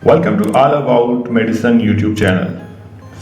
Welcome to all about medicine YouTube channel.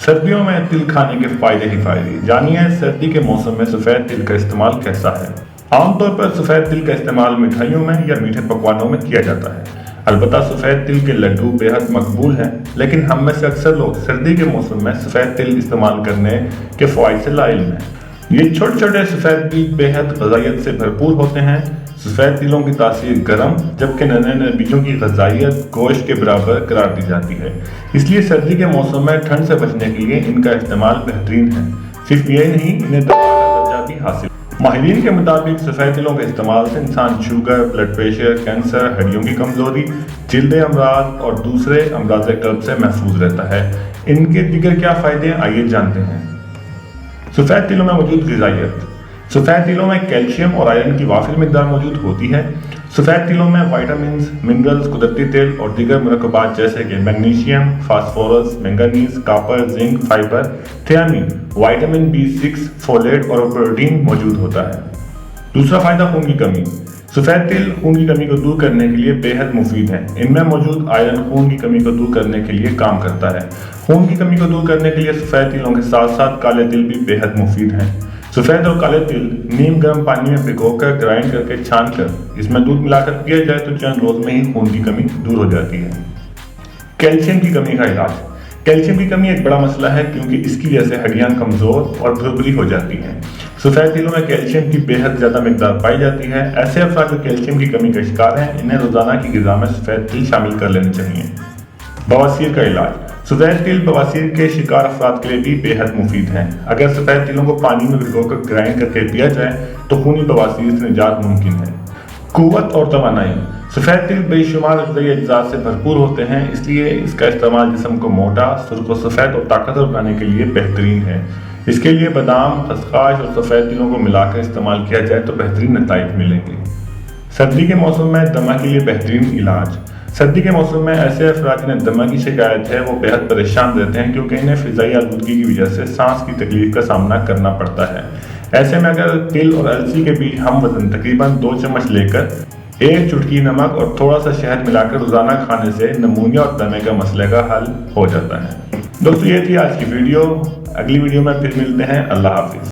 सर्दियों में तिल खाने के फायदे ही फायदे। जानिए सर्दी के मौसम में सफ़ेद तिल का इस्तेमाल कैसा है। आमतौर पर सफ़ेद तिल का इस्तेमाल मिठाइयों में या मीठे पकवानों में किया जाता है। अलबत्ता सफ़ेद तिल के लड्डू बेहद मकबूल हैं, लेकिन हम में से अक्सर लोग सर्दी के मौसम में सफ़ेद तिल इस्तेमाल करने के फ़वाइद से लाइल्म हैं। ये छोटे छोटे सफ़ेद बीज बेहद ग़ज़ाइयत से भरपूर होते हैं। सफ़ेद तिलों की तासीर गर्म, जबकि नन्हे नन्हे बीजों की ग़ज़ाइयत गोश्त के बराबर करार दी जाती है। इसलिए सर्दी के मौसम में ठंड से बचने के लिए इनका इस्तेमाल बेहतरीन है। सिर्फ यही नहीं, इन्हें दवा का दर्जा भी हासिल। माहिरीन के मुताबिक सफ़ेद तिलों के इस्तेमाल से इंसान शुगर, ब्लड प्रेशर, कैंसर, हड्डियों की कमज़ोरी, जिल्दी अमराज और दूसरे अमराज क़ल्ब से महफूज रहता है। इनके दीगर क्या फ़ायदे हैं, आइए जानते हैं। सफ़ेद तिलों में मौजूद ग़िज़ाइयत। सफ़ेद तिलों में कैल्शियम और आयरन की वाफिर मिकदार मौजूद होती है। सफ़ेद तिलों में वाइटामिन्स, मिनरल्स, कुदरती तेल और दीगर मुरक्कबात जैसे कि magnesium, phosphorus, manganese, copper, zinc, fibre, thiamine, vitamin B6, folate और प्रोटीन मौजूद होता है। दूसरा फ़ायदा खून की कमी। सफ़ेद तिल खून की कमी को दूर करने के लिए बेहद मुफीद है। इनमें मौजूद आयरन खून की कमी को दूर करने के लिए काम करता है। खून की कमी को दूर करने के लिए सफ़ेद तिलों के साथ साथ काले तिल भी बेहद मुफीद हैं। सफ़ेद और काले तिल नीम गर्म पानी में भिगोकर ग्राइंड करके छान कर इसमें दूध मिलाकर पिया जाए तो चंद रोज में ही खून की कमी दूर हो जाती है। कैल्शियम की कमी का इलाज। कैल्शियम की कमी एक बड़ा मसला है, क्योंकि इसकी वजह से हड्डियां कमज़ोर और भुरभुरी हो जाती हैं। सफ़ेद तिलों में कैल्शियम की बेहद ज़्यादा मिकदार पाई जाती है। ऐसे अफराद जो कैल्शियम की कमी का शिकार हैं, इन्हें रोज़ाना की ग़िज़ा में सफ़ेद तिल शामिल कर लेने चाहिए। बवासीर का इलाज। सफ़ेद तिल बवासीर के शिकार अफराद के लिए भी बेहद मुफीद हैं। अगर सफ़ेद तिलों को पानी में भिगोकर ग्राइंड करके पिया जाए तो खूनी बवासीर से निजात मुमकिन है। क़ुव्वत और तवानाई। सफ़ेद तिल बेशुमार ग़िज़ाई अज्जा से भरपूर होते हैं, इसलिए इसका इस्तेमाल जिस्म को मोटा, सुर्ख व सफ़ेद और ताकतवर बनाने के लिए बेहतरीन है। इसके लिए बादाम, खसखस और सफ़ेद तिलों को मिलाकर इस्तेमाल किया जाए तो बेहतरीन नताइज मिलेंगे। सर्दी के मौसम में दमा के लिए बेहतरीन इलाज। सर्दी के मौसम में ऐसे अफराद जिन्हें दमा की शिकायत है वो बेहद परेशान रहते हैं, क्योंकि इन्हें फ़िज़ाई आलूदगी की वजह से सांस की तकलीफ का सामना करना पड़ता है। ऐसे में अगर तिल और अलसी के बीच हम वज़न तकरीबन 2 चम्मच लेकर 1 चुटकी नमक और थोड़ा सा शहद मिलाकर रोज़ाना खाने से नमूनिया और दमे का मसले का हल हो जाता है। दोस्तों, ये थी आज की वीडियो। अगली वीडियो में फिर मिलते हैं। अल्लाह हाफिज़।